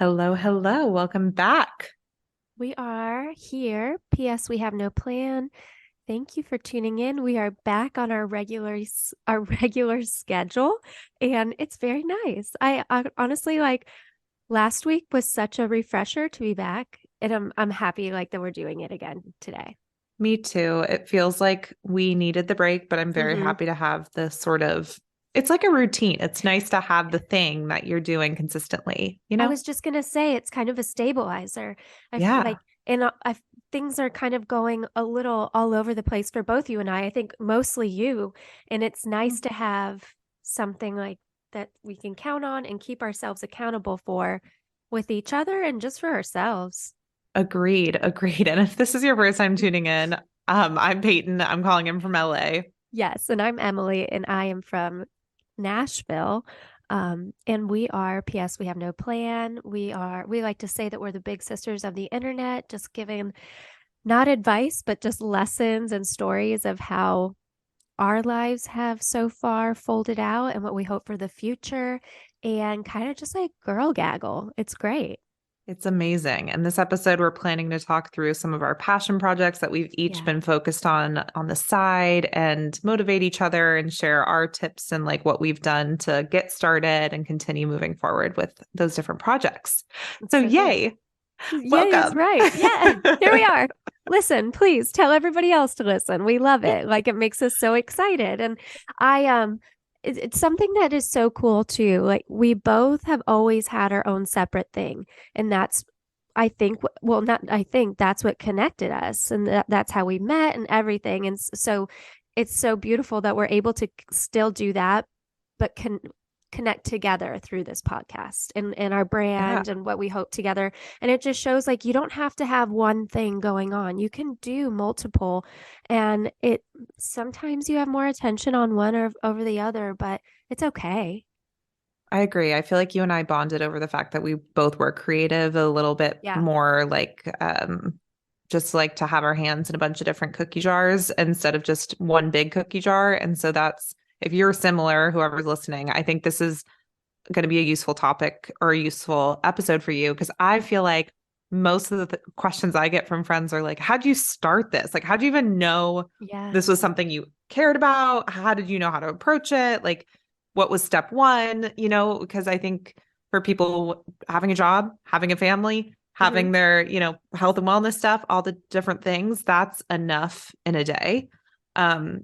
Hello, hello. Welcome back. We are here. P.S. We have no plan. Thank you for tuning in. We are back on our our regular schedule, and it's very nice. I honestly like last week was such a refresher to be back, and I'm happy like that we're doing it again today. Me too. It feels like we needed the break, but I'm very hmm happy to have this it's like a routine. It's nice to have the thing that you're doing consistently, you I know? was just gonna say it's kind of a stabilizer. I f- Yeah, like, and things are kind of going a little all over the place for both you and I. I think mostly you, and it's nice to have something like that we can count on and keep ourselves accountable for with each other and just for ourselves. agreed, agreed. And if this is your first time tuning in, I'm Peyton. I'm calling in from LA. Yes, and I'm Emily, and I am from Nashville. And we are, P.S., we have no plan. We like to say that we're the big sisters of the internet, just giving not advice, but just lessons and stories of how our lives have so far folded out and what we hope for the future, and kind of just like girl gaggle. It's great. It's amazing. And this episode, we're planning to talk through some of our passion projects that we've each Yeah, been focused on the side and motivate each other and share our tips and like what we've done to get started and continue moving forward with those different projects. it's So, so great. yay, Yeah, is welcome. right. Yeah, here we are. Listen, please tell everybody else to listen. We love it. Like it makes us so excited. And I it's something that is so cool too. Like we both have always had our own separate thing. And that's I think well not I think that's what connected us and that's how we met and everything. And so it's so beautiful that we're able to still do that but can connect together through this podcast and our Yeah, brand and what we hope together. And it just shows like you don't have to have one thing going on. You can do multiple, and it sometimes you have more attention on one or over the other, but it's okay. I agree. I feel like you and I bonded over the fact that we both were creative a little bit Yeah. more just like to have our hands in a bunch of different cookie jars instead of just one big cookie jar. And so that's, if you're similar, whoever's listening, I think this is going to be a useful topic or a useful episode for you because I feel like most of the questions I get from friends are like, how'd you start this? Like, how'd you even know this was Yes. something you cared about? How did you know how to approach it? Like, what was step one? Because I think for people having a job, having a family, hmm having their, health and wellness stuff, all the different things, that's enough in a day.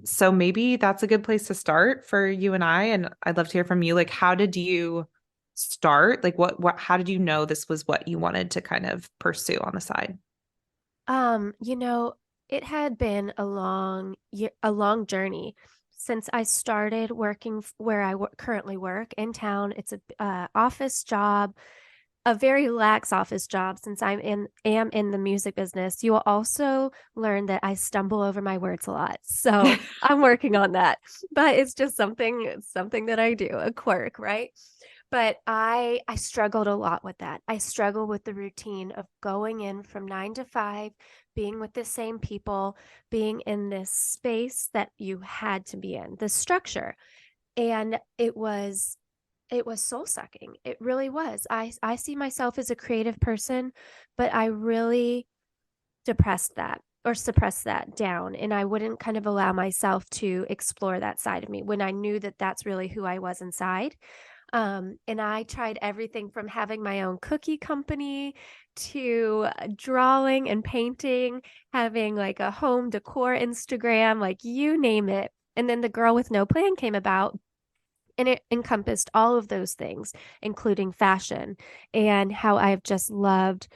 So maybe that's a good place to start for you and I. And I'd love to hear from you. Like, how did you start? Like, how did you know this was what you wanted to kind of pursue on the side? You know, it had been a long journey since I started working where currently work in town. It's a office job, a very lax office job since am in the music business. You will also learn that I stumble over my words a lot. So I'm working on that. But it's just something that I do, a quirk, right? But I struggled a lot with that. I struggle with the routine of going in from 9 to 5, being with the same people, being in this space that you had to be in, the structure. And it was soul sucking. It really was. I see myself as a creative person, but I really depressed that or suppressed that down, and I wouldn't kind of allow myself to explore that side of me when I knew that that's really who I was inside. And I tried everything from having my own cookie company to drawing and painting, having like a home decor Instagram, like you name it. And then the Girl with No Plan came about, and it encompassed all of those things, including fashion and how I've just loved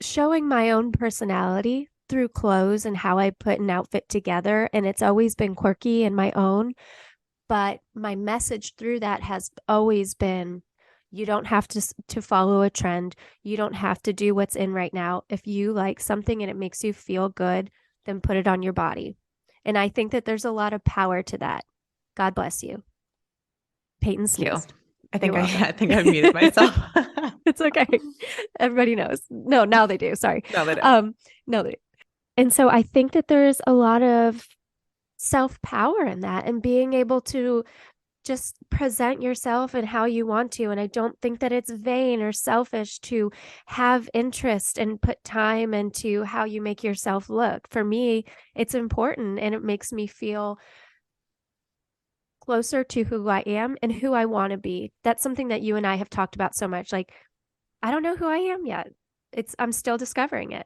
showing my own personality through clothes and how I put an outfit together. And it's always been quirky and my own, but my message through that has always been you don't have to follow a trend. You don't have to do what's in right now. If you like something and it makes you feel good, then put it on your body. And I think that there's a lot of power to that. God bless you. Peyton Thank you. sneezed. I You're think I, welcome. I think I muted myself. It's okay. Everybody knows. No, now they do. Sorry. No, they don't. Um, no, they. And so I think that there's a lot of self power in that and being able to just present yourself and how you want to. And I don't think that it's vain or selfish to have interest and put time into how you make yourself look. For me, it's important and it makes me feel closer to who I am and who I want to be. That's something that you and I have talked about so much. Like, I don't know who I am yet. I'm still discovering it.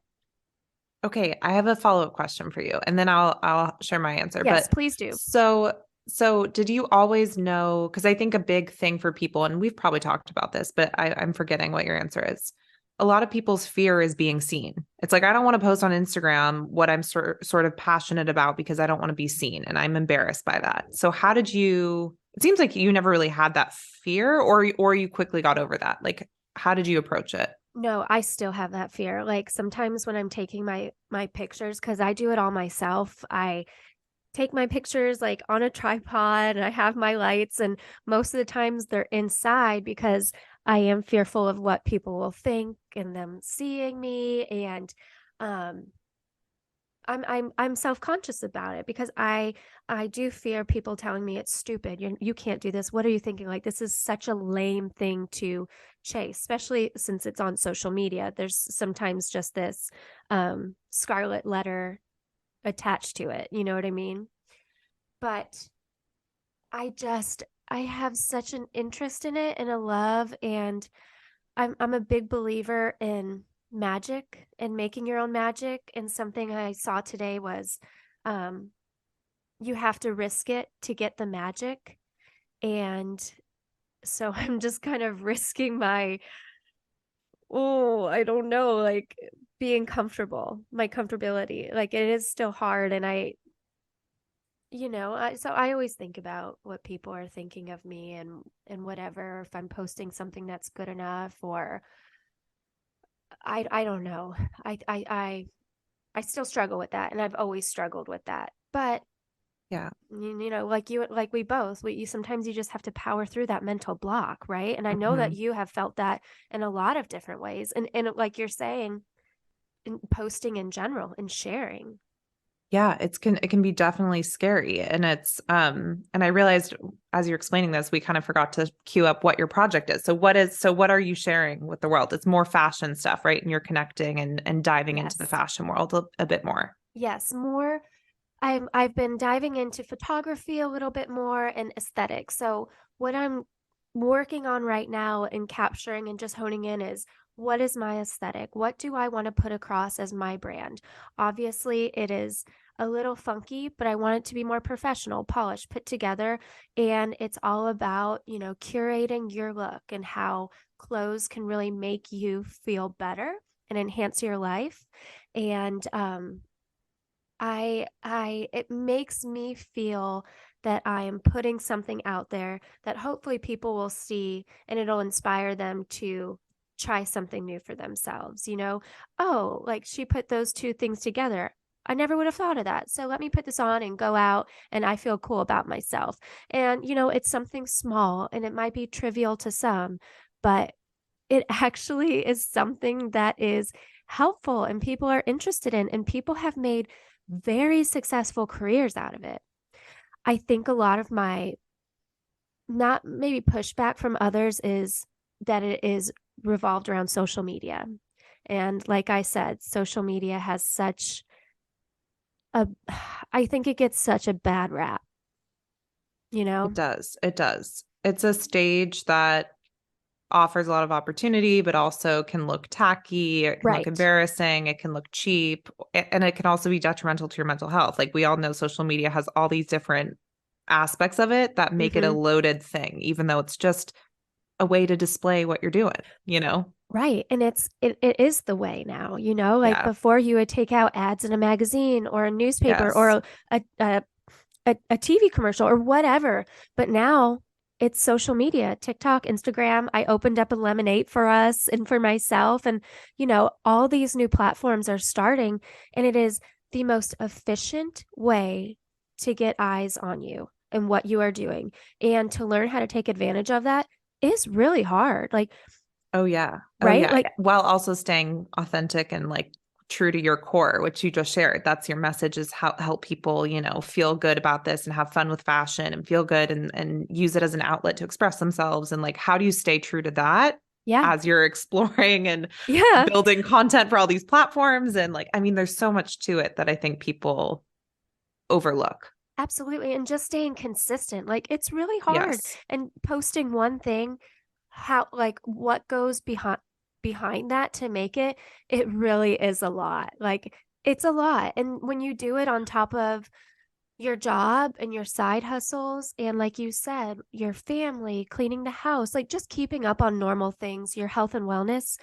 Okay, I have a follow-up question for you, and then I'll share my answer. Yes, But please do. so did you always know? Because I think a big thing for people, and we've probably talked about this, but I'm forgetting what your answer is. A lot of people's fear is being seen. It's like, I don't want to post on Instagram what I'm sort of passionate about because I don't want to be seen, and I'm embarrassed by that. So how did you? It seems like you never really had that fear, or you quickly got over that. Like, how did you approach it? No, I still have that fear. Like sometimes when I'm taking my pictures, because I do it all myself, I take my pictures like on a tripod and I have my lights, and most of the times they're inside because I am fearful of what people will think and them seeing me. And um I'm self-conscious about it because I do fear people telling me it's stupid. You can't do this. What are you thinking? Like this is such a lame thing to chase, especially since it's on social media. There's sometimes just this scarlet letter attached to it. You know what I mean? But I have such an interest in it and a love, and I'm a big believer in magic and making your own magic. And something I saw today was um you have to risk it to get the magic. And so I'm just kind of risking my, oh, I don't know, like being comfortable, my comfortability. Like it is still hard. And so I always think about what people are thinking of me and whatever, if I'm posting something that's good enough, or I don't know. I still struggle with that, and I've always struggled with that. But Yeah. like we both, you sometimes you just have to power through that mental block, right? And I know that Mhm. you have felt that in a lot of different ways, and like you're saying, in posting in general and sharing. Yeah, it can be definitely scary. And and I realized as you're explaining this, we kind of forgot to queue up what your project is. So what are you sharing with the world? It's more fashion stuff, right? And you're connecting and diving into the Yes. fashion world a bit more. Yes, more. I've been diving into photography a little bit more and aesthetics. So what I'm working on right now and capturing and just honing in is, what is my aesthetic? What do I want to put across as my brand? Obviously, it is a little funky, but I want it to be more professional, polished, put together. And it's all about, curating your look and how clothes can really make you feel better and enhance your life. And it makes me feel that I am putting something out there that hopefully people will see, and it'll inspire them to try something new for themselves. Oh, like she put those two things together. I never would have thought of that. So let me put this on and go out, and I feel cool about myself. And it's something small and it might be trivial to some, but it actually is something that is helpful and people are interested in, and people have made very successful careers out of it. I think a lot of my, not maybe pushback from others, is that it is revolved around social media. And like I said, social media has such a, I think it gets such a bad rap, you It know? does. It does. It's a stage that offers a lot of opportunity, but also can look tacky. It can look Right. embarrassing. It can look cheap. And it can also be detrimental to your mental health. Like we all know social media has all these different aspects of it that make it a Mm-hmm. loaded thing, even though it's just a way to display what you're doing, you know? Right. And it is the way now, like Yeah. before you would take out ads in a magazine or a newspaper or Yes. a TV commercial or whatever. But now it's social media, TikTok, Instagram. I opened up a Lemonade for us and for myself. And, all these new platforms are starting, and it is the most efficient way to get eyes on you and what you are doing. And to learn how to take advantage of that is really hard. Like, Oh yeah. Oh right? yeah. Like, While also staying authentic and like true to your core, which you just shared. That's your message, is how help people, feel good about this and have fun with fashion and feel good and use it as an outlet to express themselves. And like, how do you stay true to that Yeah. as you're exploring and Yeah. building content for all these platforms? And like, I mean, there's so much to it that I think people overlook. Absolutely. And just staying consistent. Like it's really hard. Yes. And posting one thing, how like what goes behind that to make it, it really is a lot. Like it's a lot. And when you do it on top of your job and your side hustles, and like you said, your family, cleaning the house, like just keeping up on normal things, your health and wellness,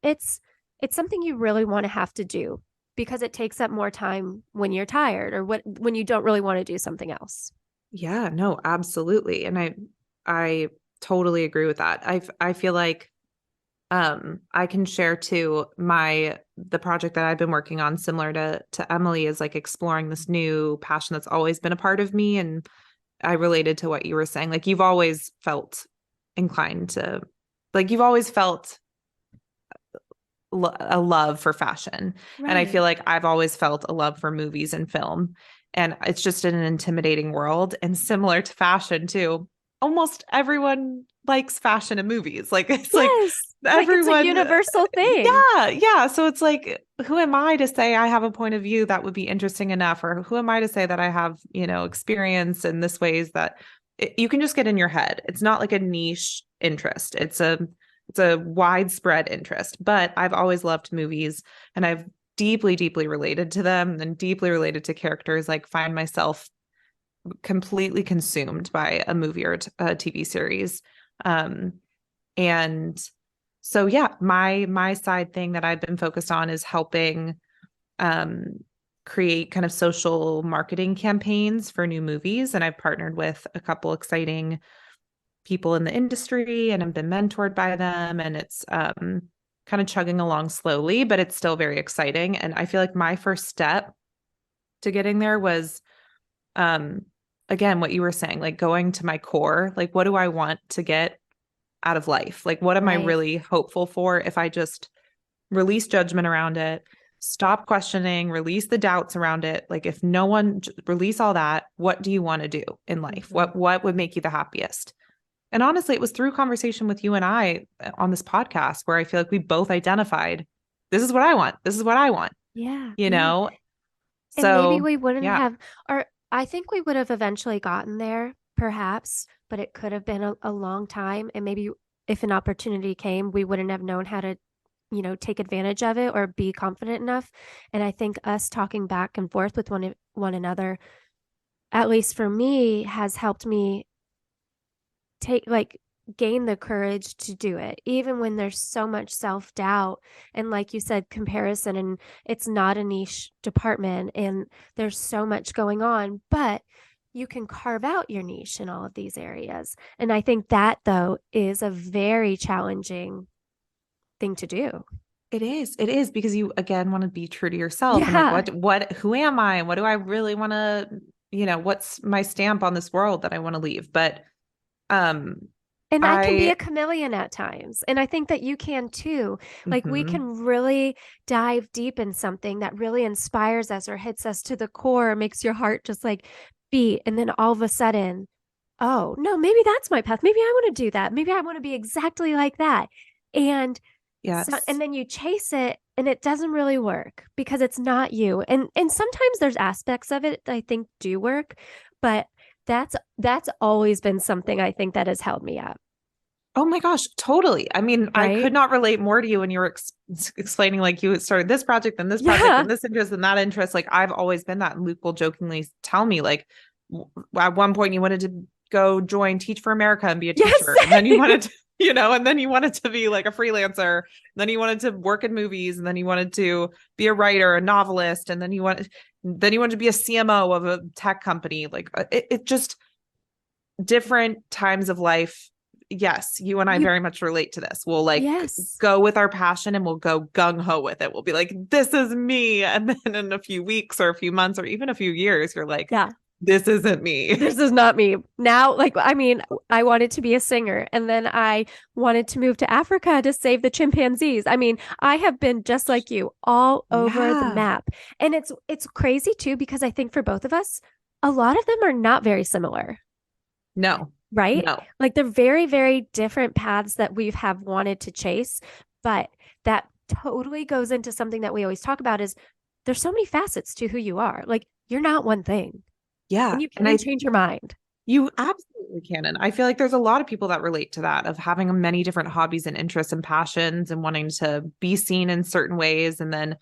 it's it's something you really want to have to do because it takes up more time when you're tired or when you don't really want to do something else. Yeah, no, absolutely. And I totally agree with that. I feel like I can share too the project that I've been working on, similar to Emily, is like exploring this new passion that's always been a part of me. And I related to what you were saying. Like you've always felt inclined to, like you've always felt a love for fashion. And I Right. feel like I've always felt a love for movies and film. And it's just an intimidating world. And similar to fashion too, almost everyone likes fashion and movies. Like it's like Yes. Like it's a everyone, universal thing. yeah. So it's like, who am I to say I have a point of view that would be interesting enough? Or who am I to say that I have, experience in this ways that you can just get in your head. It's not like a niche interest. It's a widespread interest, but I've always loved movies and I've deeply, deeply related to them and deeply related to characters. Like find myself completely consumed by a movie or a TV series. And so, yeah, my side thing that I've been focused on is helping create kind of social marketing campaigns for new movies. And I've partnered with a couple exciting people in the industry and have been mentored by them. And it's kind of chugging along slowly, but it's still very exciting. And I feel like my first step to getting there was, again, what you were saying, like going to my core, like, what do I want to get out of life? Like, what am I Right. really hopeful for if I just release judgment around it, stop questioning, release the doubts around it? Like, if no one release all that, what do you want to do in life? Mhm. What would make you the happiest? And honestly, it was through conversation with you and I on this podcast where I feel like we both identified, this is what I want. This is what I want, Yeah. you Yeah. know? And maybe So we wouldn't yeah, have, or I think we would have eventually gotten there, perhaps, but it could have been a long time. And maybe if an opportunity came, we wouldn't have known how to, take advantage of it or be confident enough. And I think us talking back and forth with one another, at least for me, has helped me gain the courage to do it, even when there's so much self doubt. And like you said, comparison, and it's not a niche department, and there's so much going on, but you can carve out your niche in all of these areas. And I think that, though, is a very challenging thing to do. it is. It is because you again want to be true to yourself and like Yeah. who am I and what do I really want to, what's my stamp on this world that I want to leave? But um And I can be I a chameleon at times. And I think that you can too. Like we mhm. can really dive deep in something that really inspires us or hits us to the core, makes your heart just like beat. And then all of a sudden, oh, no, maybe that's my path. Maybe I want to do that. Maybe I want to be exactly like that. And and Yes. then you chase it and it doesn't really work because it's not you. And sometimes there's aspects of it that I think do work, but that's always been something I think that has held me up. Oh my gosh, totally. I mean, I Right? could not relate more to you when you were explaining like you started this project and this project Yeah. and this interest and that interest. Like I've always been that. And Luke will jokingly tell me like at one point you wanted to go join Teach for America and be a Yes. teacher. And then you wanted to, and then you wanted to be like a freelancer. And then you wanted to work in movies. And then you wanted to be a writer, a novelist. And then you wanted to be a CMO of a tech company. Like it just different times of life. Yes, you and I You very much relate to this. We'll like yes. go with our passion and we'll go gung ho with it. We'll be like, this is me. And then in a few weeks or a few months or even a few years, you're like, Yeah. this isn't me. This is not me. Now, like, I mean, I wanted to be a singer and then I wanted to move to Africa to save the chimpanzees. I mean, I have been just like you all over the Yeah. map. And it's crazy too, because I think for both of us, a lot of them are not very similar, No, right? no. Like they're very, very different paths that we have wanted to chase. But that totally goes into something that we always talk about is there's so many facets to who you are. Like you're not one thing Yeah. and you And can change your mind. you absolutely can. And I feel like there's a lot of people that relate to that of having many different hobbies and interests and passions and wanting to be seen in certain ways. And then,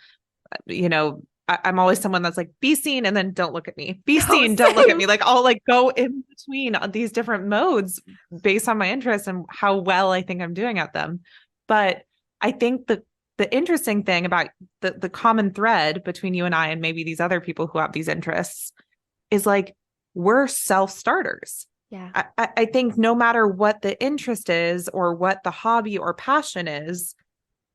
I'm always someone that's like, be seen and then don't look at me. Be No, seen, don't look at same. me. Like I'll like go in between on these different modes based on my interests and how well I think I'm doing at them. But I think the interesting thing about the common thread between you and I and maybe these other people who have these interests is like we're self-starters. Yeah, I think no matter what the interest is or what the hobby or passion is,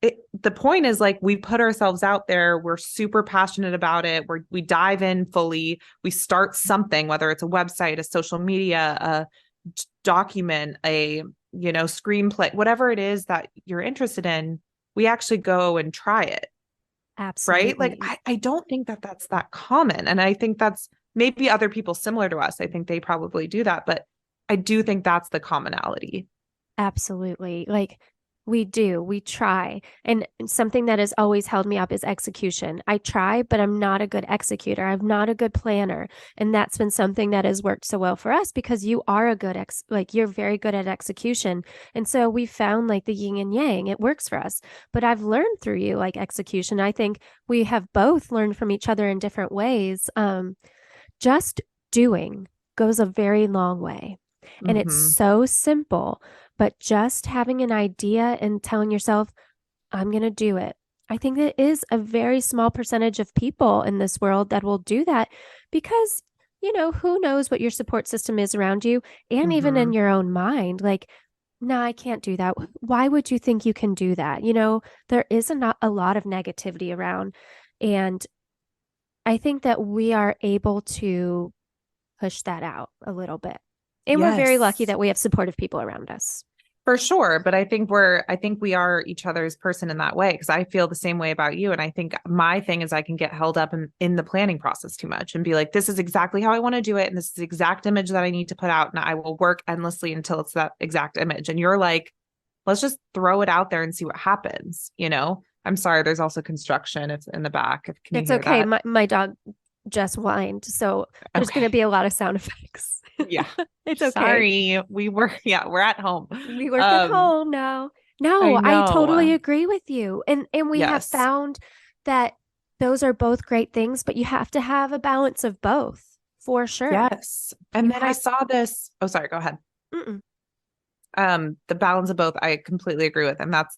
the point is like we put ourselves out there, we're super passionate about it, we dive in fully, we start something, whether it's a website, a social media, a document, a screenplay, whatever it is that you're interested in, we actually go and try it, right? Like absolutely. I don't think that that's that common, and I think that's maybe other people similar to us, I think they probably do that, but I do think that's the commonality. Absolutely. Like we try. And something that has always held me up is execution. I try, but I'm not a good executor. I'm not a good planner. And that's been something that has worked so well for us because you are a good like you're very good at execution. And so we found like the yin and yang. It works for us. But I've learned through you like execution. I think we have both learned from each other in different ways. Just doing goes a very long way. And it's Mm-hmm. so simple, but just having an idea and telling yourself, I'm going to do it. I think it is a very small percentage of people in this world that will do that because, who knows what your support system is around you and even in Mm-hmm. your own mind. Like, no, I can't do that. Why would you think you can do that? There is not a lot of negativity around. And I think that we are able to push that out a little bit. And we're very lucky Yes. that we have supportive people around us. For sure, but I think we are each other's person in that way because I feel the same way about you. And I think my thing is I can get held up in the planning process too much and be like, this is exactly how I want to do it. And this is the exact image that I need to put out. And I will work endlessly until it's that exact image. And you're like, let's just throw it out there and see what happens. I'm sorry, there's also construction. It's in the back. Can you It's hear okay. that? My dog just whined. So there's going to Okay. be a lot of sound effects. Yeah. It's okay. Sorry. We're at home. We work at Um, home now. I No, I totally know. agree with you. And we have Yes. found that those are both great things, but you have to have a balance of both for sure. Yes. And You then I have saw this. Oh, sorry, go ahead. mm-mm. The balance of both, I completely agree with. And that's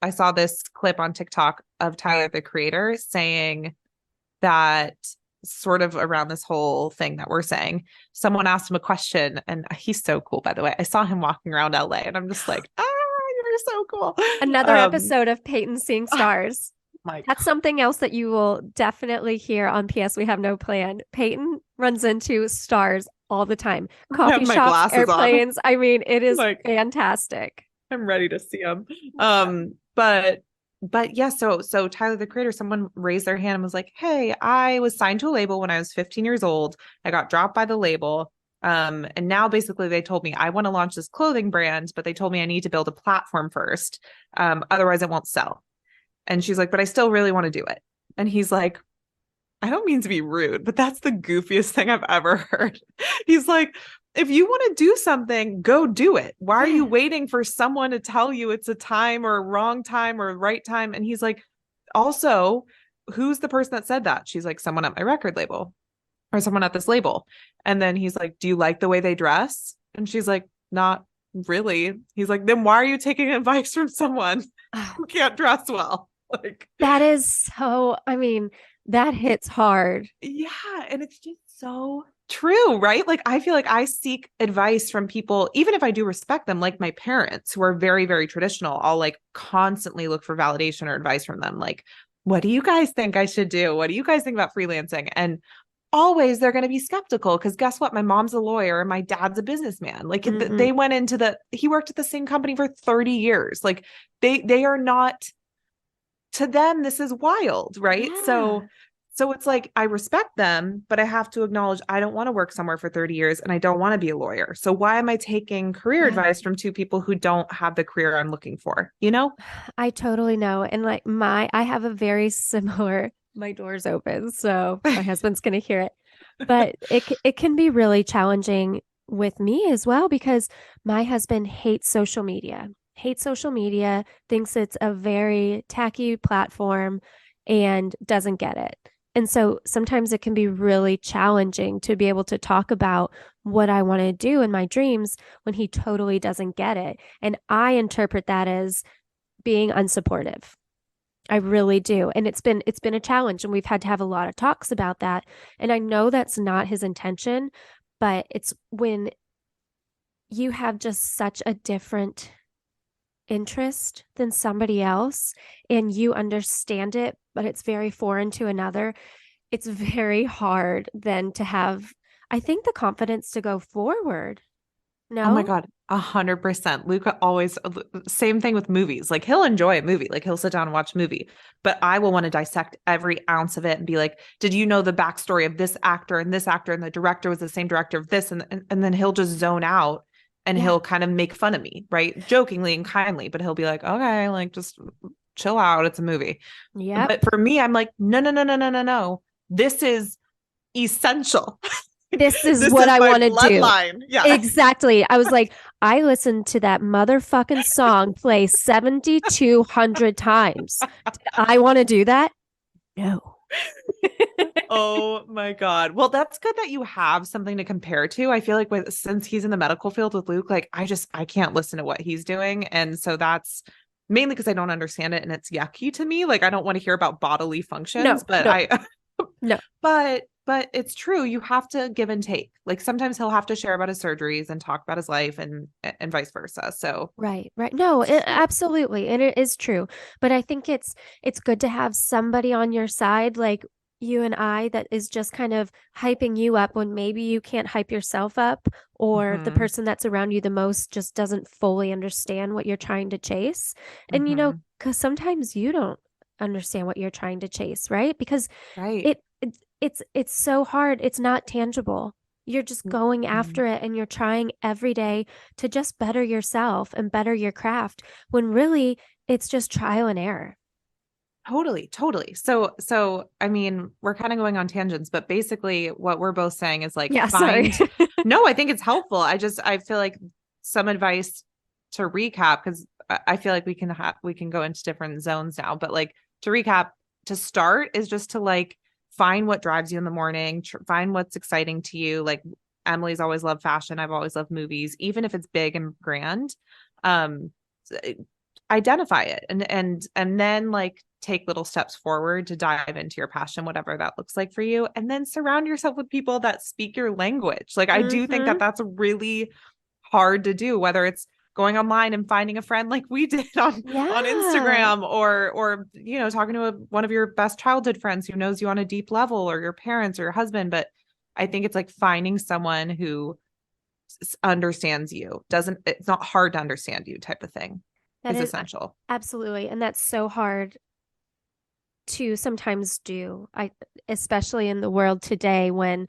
I saw this clip on TikTok of Tyler the Creator saying that sort of around this whole thing that we're saying. Someone asked him a question, and he's so cool, by the way. I saw him walking around LA and I'm just like, you're so cool. Another Um, episode of Peyton Seeing oh Stars. my That's something else that you will definitely hear on PS We Have No Plan. Peyton runs into stars all the time. I have Coffee my shops, glasses on. airplanes. I mean, it is Like fantastic. I'm ready to see him. But yeah, so Tyler the Creator, someone raised their hand and was like, "Hey, I was signed to a label when I was 15 years old. I got dropped by the label. And now basically they told me I want to launch this clothing brand, but they told me I need to build a platform first. Otherwise it won't sell." And she's like, "But I still really want to do it." And he's like, I don't mean to be rude, but that's the goofiest thing I've ever heard. He's like, if you want to do something, go do it. Why are you Yeah. waiting for someone to tell you it's a time or a wrong time or right time? And he's like, also, who's the person that said that? She's like, someone at my record label or someone at this label. And then he's like, do you like the way they dress? And she's like, not really. He's like, then why are you taking advice from someone who can't dress well? Like, That is so, I mean, that hits hard. yeah, and it's just so true, right? Like I feel like I seek advice from people, even if I do respect them, like my parents who are very, very traditional. I'll like constantly look for validation or advice from them. Like, what do you guys think I should do? What do you guys think about freelancing? And always they're going to be skeptical because guess what? My mom's a lawyer and my dad's a businessman. Like they went into he worked at the same company for 30 years. Like they are not, to them, this is wild, right? Yeah. So it's like, I respect them, but I have to acknowledge I don't want to work somewhere for 30 years and I don't want to be a lawyer. So why am I taking career Yeah. advice from two people who don't have the career I'm looking for, you know? I totally know. And like I have a very similar, my door's open, so my husband's gonna hear it. But it can be really challenging with me as well because my husband hates social media, thinks it's a very tacky platform and doesn't get it. And so sometimes it can be really challenging to be able to talk about what I want to do in my dreams when he totally doesn't get it. And I interpret that as being unsupportive. I really do. And it's been a challenge and we've had to have a lot of talks about that. And I know that's not his intention, but it's when you have just such a different interest than somebody else and you understand it, but it's very foreign to another. It's very hard then to have, I think, the confidence to go forward. Oh my No? God, 100%. Luca always, same thing with movies. Like he'll enjoy a movie, like he'll sit down and watch a movie, but I will want to dissect every ounce of it and be like, did you know the backstory of this actor and this actor and the director was the same director of this? And then he'll just zone out and Yeah. he'll kind of make fun of me, right? Jokingly and kindly, but he'll be like, okay, like just chill out. It's a movie. Yep. But for me, I'm like, no, no, no, no, no, no, no. This is essential. This is This what is I my want to do. bloodline. Yeah. Exactly. I was like, I listened to that motherfucking song play 7,200 times. Did I want to do that? No. Oh my God. Well, that's good that you have something to compare to. I feel like since he's in the medical field with Luke, like I can't listen to what he's doing. And so that's mainly because I don't understand it and it's yucky to me. Like I don't want to hear about bodily functions, No, but no, no. but it's true. You have to give and take. Like sometimes he'll have to share about his surgeries and talk about his life and vice versa. So Right, right. No, absolutely. And it is true. But I think it's good to have somebody on your side like you and I that is just kind of hyping you up when maybe you can't hype yourself up or the mhm, person that's around you the most just doesn't fully understand what you're trying to chase. And mhm. because sometimes you don't understand what you're trying to chase, right? Because Right. it's so hard. It's not tangible. You're just going Mhm. after it and you're trying every day to just better yourself and better your craft when really it's just trial and error. Totally, totally. So I mean, we're kind of going on tangents, but basically what we're both saying is like Yeah, sorry. no, I think it's helpful. I feel like some advice to recap, because I feel like we can go into different zones now, but like to recap, to start is just to like find what drives you in the morning, find what's exciting to you. Like Emily's always loved fashion. I've always loved movies, even if it's big and grand. Um, identify it and then like take little steps forward to dive into your passion, whatever that looks like for you, and then surround yourself with people that speak your language. Like I do think that Mm-hmm. that's really hard to do, whether it's going online and finding a friend like we did on Yeah. Instagram, or you know, talking to one of your best childhood friends who knows you on a deep level, or your parents or your husband. But I think it's like finding someone who understands you, doesn't, it's not hard to understand you type of thing, That is is essential. absolutely. And that's so hard to sometimes do. Especially in the world today when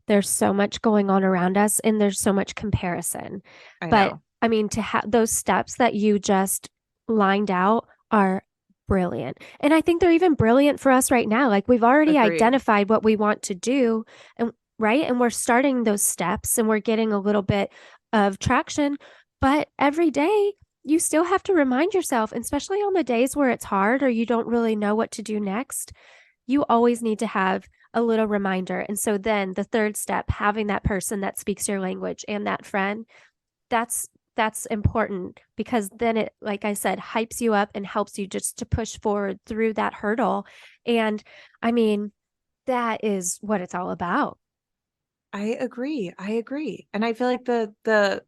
there's so much going on around us and there's so much comparison. I But know. I mean, to have those steps that you just lined out are brilliant. And I think they're even brilliant for us right now. Like we've already Agreed. identified what we want to do and right? And we're starting those steps and we're getting a little bit of traction. But every day you still have to remind yourself, especially on the days where it's hard or you don't really know what to do next, you always need to have a little reminder. And so then the third step, having that person that speaks your language and that friend, that's important because then it, like I said, hypes you up and helps you just to push forward through that hurdle. And I mean, that is what it's all about. I agree. I agree. And I feel like the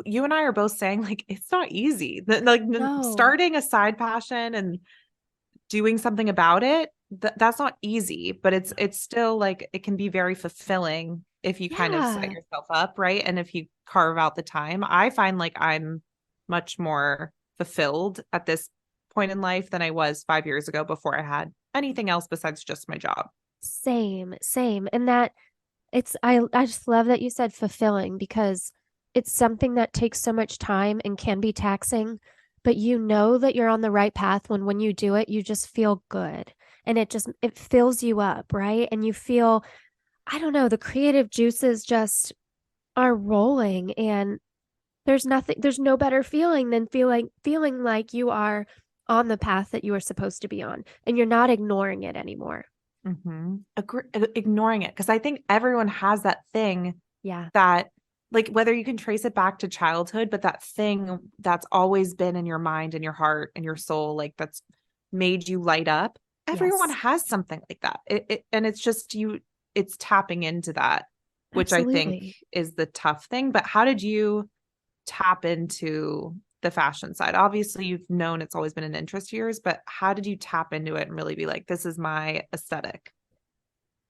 you and I are both saying like it's not easy. Like No. starting a side passion and doing something about it that's not easy, but it's still like it can be very fulfilling if you kind of set Yeah. yourself up, right? And if you carve out the time. I find like I'm much more fulfilled at this point in life than I was 5 years ago before I had anything else besides just my job. Same, same. And that I just love that you said fulfilling because it's something that takes so much time and can be taxing, but you know that you're on the right path when you do it, you just feel good. And it fills you up, right? And you feel, I don't know, the creative juices just are rolling and there's no better feeling than feeling like you are on the path that you are supposed to be on and you're not ignoring it anymore. Ignoring it because I think everyone has that thing Yeah. that like whether you can trace it back to childhood, but that thing that's always been in your mind and your heart and your soul, like that's made you light up. Everyone Yes. has something like that. And it's just it's tapping into that, which I think Absolutely. is the tough thing. But how did you tap into the fashion side? Obviously, you've known it's always been an interest of yours, but how did you tap into it and really be like, this is my aesthetic?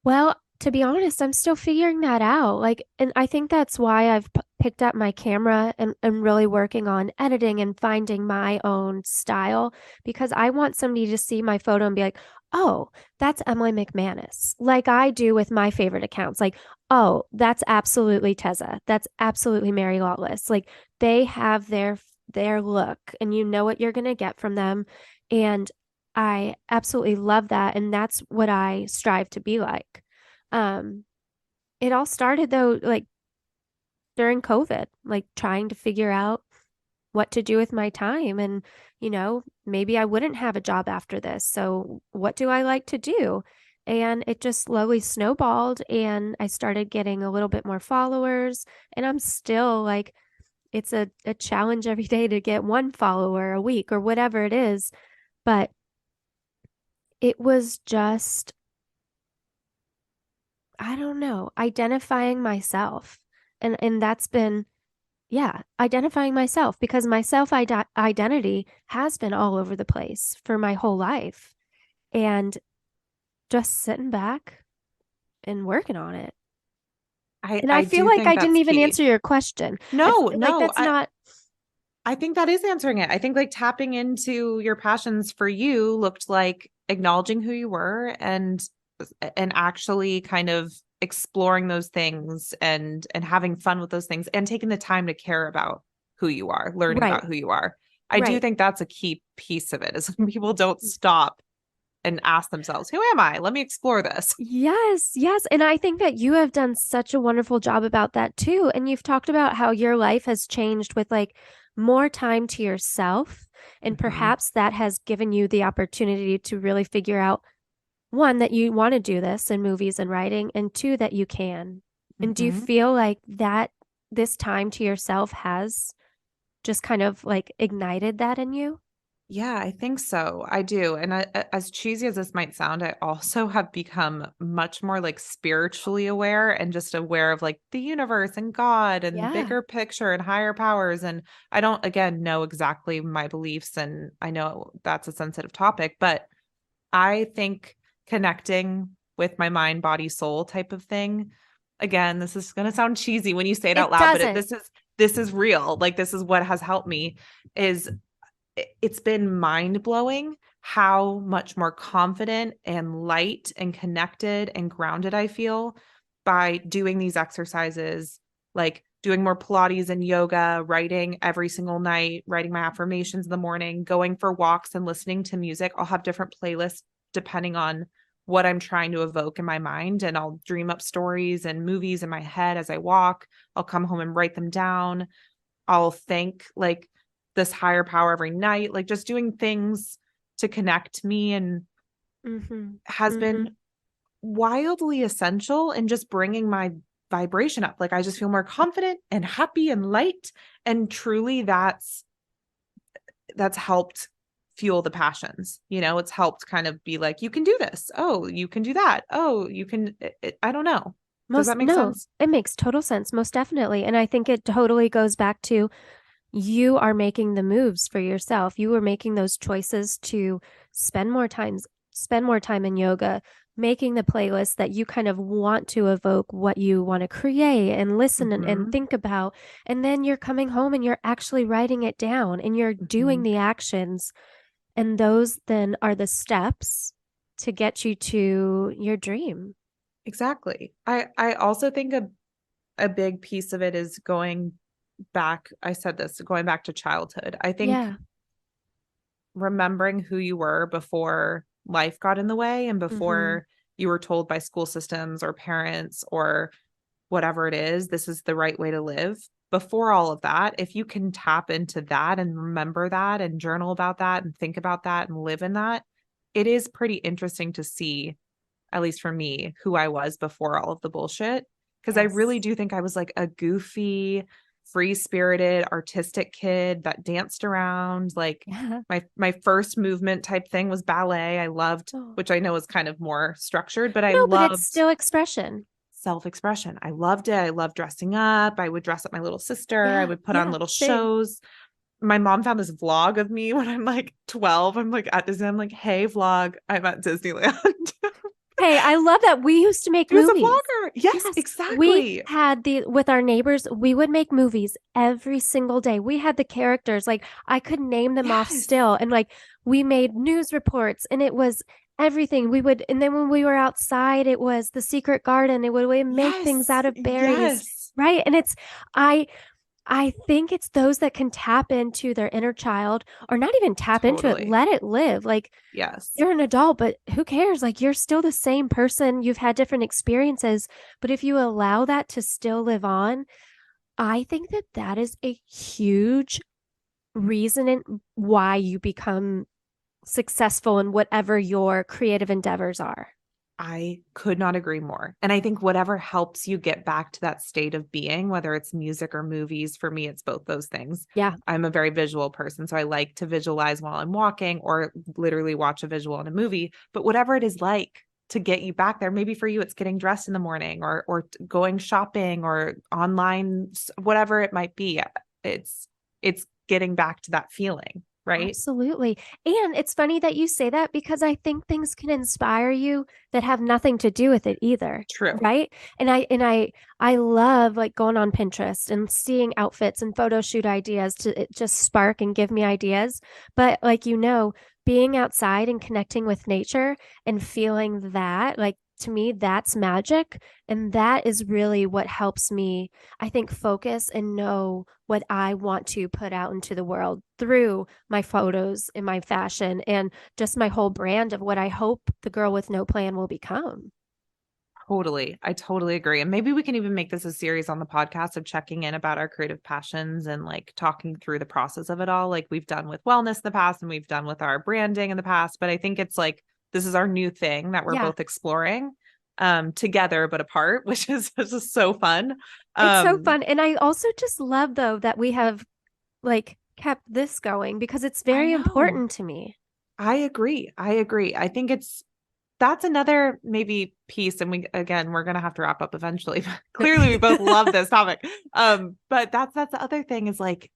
Well, to be honest, I'm still figuring that out. Like, and I think that's why I've picked up my camera and really working on editing and finding my own style because I want somebody to see my photo and be like, oh, that's Emily McManus, like I do with my favorite accounts. Like, oh, that's absolutely Tezza. That's absolutely Mary Lawless. Like, they have their look, and you know what you're gonna get from them. And I absolutely love that. And that's what I strive to be like. Um, it all started though, like during COVID, like trying to figure out what to do with my time. And, maybe I wouldn't have a job after this. So what do I like to do? And it just slowly snowballed and I started getting a little bit more followers. And I'm still like, it's a challenge every day to get one follower a week or whatever it is. But it was just, I don't know, identifying myself. And that's been, yeah, identifying myself because my identity has been all over the place for my whole life. And just sitting back and working on it. And I I feel do like think I didn't that's even key. answer your question. I No, feel like no, that's not, I think that is answering it. I think like tapping into your passions for you looked like acknowledging who you were and actually kind of exploring those things and having fun with those things and taking the time to care about who you are, learning right, about who you are. I do right. think that's a key piece of it is when people don't stop and ask themselves, who am I? Let me explore this. Yes, yes. And I think that you have done such a wonderful job about that too. And you've talked about how your life has changed with like more time to yourself. And Mhm. perhaps that has given you the opportunity to really figure out one, that you want to do this in movies and writing, and two, that you can. And do you Mhm. feel like that this time to yourself has just kind of like ignited that in you? Yeah, I think so. I do. And as cheesy as this might sound, I also have become much more like spiritually aware and just aware of like the universe and God and Yeah. bigger picture and higher powers. And I don't, again, know exactly my beliefs. And I know that's a sensitive topic, but I think connecting with my mind, body, soul type of thing. Again, this is going to sound cheesy when you say it out It loud, but doesn't. this is real. Like this is what has helped me is it's been mind blowing how much more confident and light and connected and grounded I feel by doing these exercises, like doing more Pilates and yoga, writing every single night, writing my affirmations in the morning, going for walks and listening to music. I'll have different playlists depending on what I'm trying to evoke in my mind. And I'll dream up stories and movies in my head as I walk. I'll come home and write them down. I'll thank like this higher power every night, like just doing things to connect me and Mm-hmm. has Mm-hmm. been wildly essential in just bringing my vibration up. Like I just feel more confident and happy and light. And truly that's helped fuel the passions. It's helped kind of be like, you can do this. Oh, you can do that. Oh, you can, I don't know. Does that make No, sense? it makes total sense, most definitely. And I think it totally goes back to you are making the moves for yourself. You are making those choices to spend more time spend more time in yoga, making the playlist that you kind of want to evoke what you want to create and listen and Mhm. think about. And then you're coming home and you're actually writing it down and you're doing Mhm. the actions. And those then are the steps to get you to your dream. Exactly. I also think a big piece of it is going back. I said this, going back to childhood. I think Yeah. remembering who you were before life got in the way and Mm-hmm. before you were told by school systems or parents or whatever it is, this is the right way to live. Before all of that, if you can tap into that and remember that and journal about that and think about that and live in that, it is pretty interesting to see, at least for me, who I was before all of the bullshit. Because I really Yes. do think I was like a goofy, free-spirited, artistic kid that danced around. Like Yeah. my first movement type thing was ballet. I loved, Oh. which I know is kind of more structured, but I No, but it's loved still expression. self-expression. I loved it. I loved dressing up. I would dress up my little sister. I Yeah. would put on Yeah. little Same. shows. My mom found this vlog of me when I'm like 12. I'm like at Disney. I'm like, hey, vlog, I'm at Disneyland. Hey, I love that. We used to make She was a movies. vlogger. Yes, Yes, we exactly. had with our neighbors, we would make movies every single day. We had the characters, like I could name them off Yes. still. And like we made news reports and it was everything. And then when we were outside, it was the secret garden. We make things Yes. out of berries, Yes. right? And I, I think it's those that can tap into their inner child or not even tap into it, Totally. let it live. Like Yes. you're an adult, but who cares? Like you're still the same person. You've had different experiences, but if you allow that to still live on, I think that that is a huge reason why you become successful in whatever your creative endeavors are. I could not agree more. And I think whatever helps you get back to that state of being, whether it's music or movies, for me, it's both those things. Yeah. I'm a very visual person. So I like to visualize while I'm walking or literally watch a visual in a movie. But whatever it is like to get you back there, maybe for you, it's getting dressed in the morning or going shopping or online, whatever it might be. It's getting back to that feeling, right? Absolutely. And it's funny that you say that because I think things can inspire you that have nothing to do with it either. True. Right. And I love like going on Pinterest and seeing outfits and photo shoot ideas to it just spark and give me ideas. But like, being outside and connecting with nature and feeling that, like to me, that's magic. And that is really what helps me, I think, focus and know what I want to put out into the world through my photos and my fashion and just my whole brand of what I hope the girl with no plan will become. Totally. I totally agree. And maybe we can even make this a series on the podcast of checking in about our creative passions and like talking through the process of it all, like we've done with wellness in the past and we've done with our branding in the past. But I think it's like this is our new thing that we're Yeah, both exploring together but apart, which is so fun. it's so Um fun. And I also just love, though, that we have like kept this going because it's I very know. important to me. I agree. I agree. I think that's another maybe piece. And we're gonna have to wrap up eventually. But clearly we both love this topic. But that's the other thing is like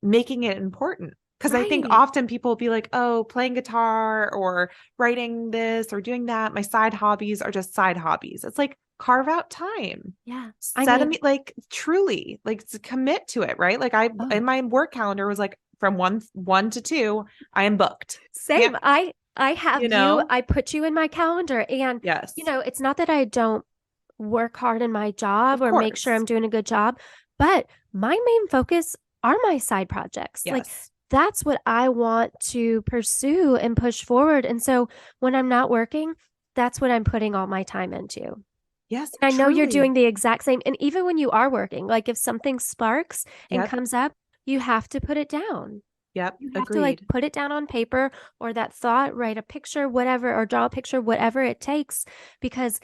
making it important. Because I think Right. often people will be like, oh, playing guitar or writing this or doing that. My side hobbies are just side hobbies. It's like carve out time. Yeah. I Set a mean, like truly like commit to it, right? Like I in oh, my work calendar was like from one to two, I am booked. Can't, same. I have you you. know? I put you in my calendar and Yes. it's not that I don't work hard in my job Of or make sure course. I'm doing a good job, but my main focus are my side projects. Like Yes. that's what I want to pursue and push forward. And so when I'm not working, that's what I'm putting all my time into. Yes, I know you're doing truly. the exact same. And even when you are working, like if something sparks and Yep. comes up, you have to put it down. Yep. You have to like Agreed. put it down on paper or that thought, write a picture, whatever, or draw a picture, whatever it takes, because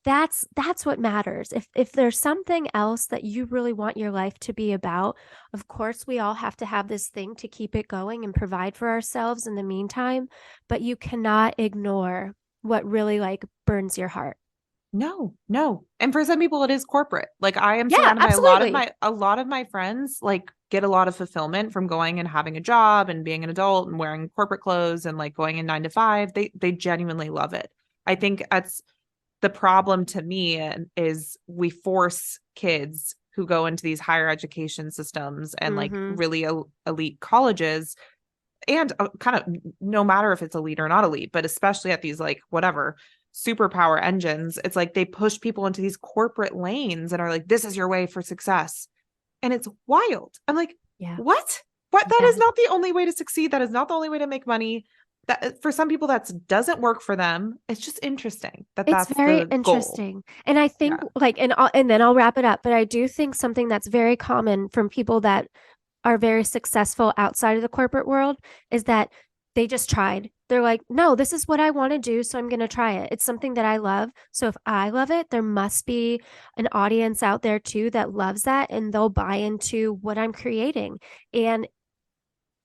that's what matters. If there's something else that you really want your life to be about, of course we all have to have this thing to keep it going and provide for ourselves in the meantime, but you cannot ignore what really like burns your heart. No, no. And for some people it is corporate. Like I am Yeah, surrounded by absolutely. a lot of my friends like get a lot of fulfillment from going and having a job and being an adult and wearing corporate clothes and like going in 9 to 5. They genuinely love it. I think that's the problem to me is we force kids who go into these higher education systems and like really elite colleges and kind of no matter if it's elite or not elite, but especially at these like whatever superpower engines, it's like they push people into these corporate lanes and are like, this is your way for success. And it's wild. I'm like, what? That is not the only way to succeed. That is not the only way to make money. That for some people that doesn't work for them. It's just interesting that's very the interesting. goal. And I think like, and then I'll wrap it up, but I do think something that's very common from people that are very successful outside of the corporate world is that they just tried. They're like, no, this is what I want to do, so I'm going to try it. It's something that I love. So if I love it, there must be an audience out there too that loves that, and they'll buy into what I'm creating. And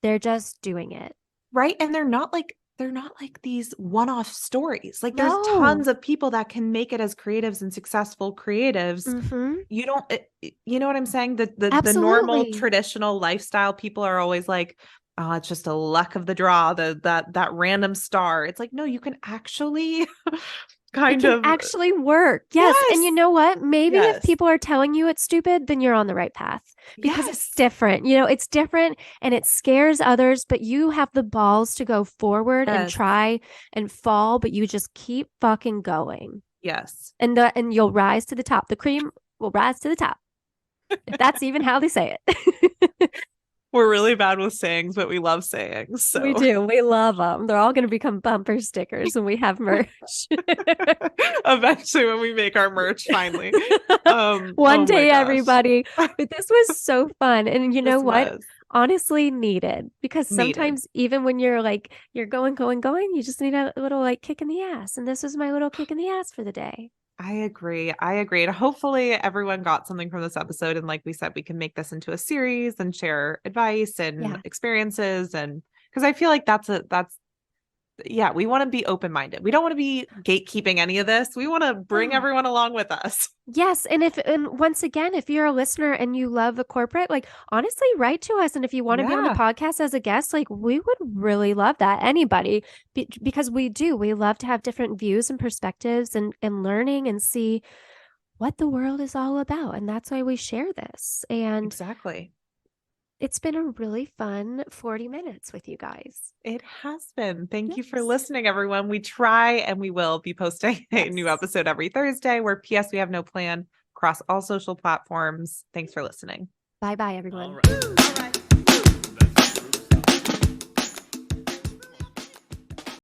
they're just doing it. Right. And they're not like these one-off stories. Like there's tons of people that can make it as creatives and successful creatives. You don't, you know what I'm saying? The normal traditional lifestyle people are always like, oh, it's just a luck of the draw, that random star. It's like, no, you can actually actually work. Yes. And you know what? Maybe if people are telling you it's stupid, then you're on the right path because it's different. You know, it's different and it scares others, but you have the balls to go forward and try and fall, but you just keep fucking going. Yes. And you'll rise to the top. The cream will rise to the top. If that's even how they say it. We're really bad with sayings, but we love sayings. So. We do. We love them. They're all going to become bumper stickers when we have merch. Eventually, when we make our merch, finally. One day, everybody. But this was so fun. And you know what? Honestly, needed. Because sometimes even when you're like, you're going, you just need a little like kick in the ass. And this was my little kick in the ass for the day. I agree. And hopefully everyone got something from this episode. And like we said, we can make this into a series and share advice and experiences. And because I feel like we want to be open-minded. We don't want to be gatekeeping any of this. We want to bring everyone along with us. Yes. And once again, if you're a listener and you love the corporate, like honestly, write to us. And if you want to be on the podcast as a guest, like we would really love that. Anybody, because we love to have different views and perspectives and learning and see what the world is all about. And that's why we share this. And exactly. It's been a really fun 40 minutes with you guys. It has been. Thank you for listening, everyone. We try and we will be posting a new episode every Thursday where PS We Have No Plan across all social platforms. Thanks for listening. Bye-bye, everyone. All right.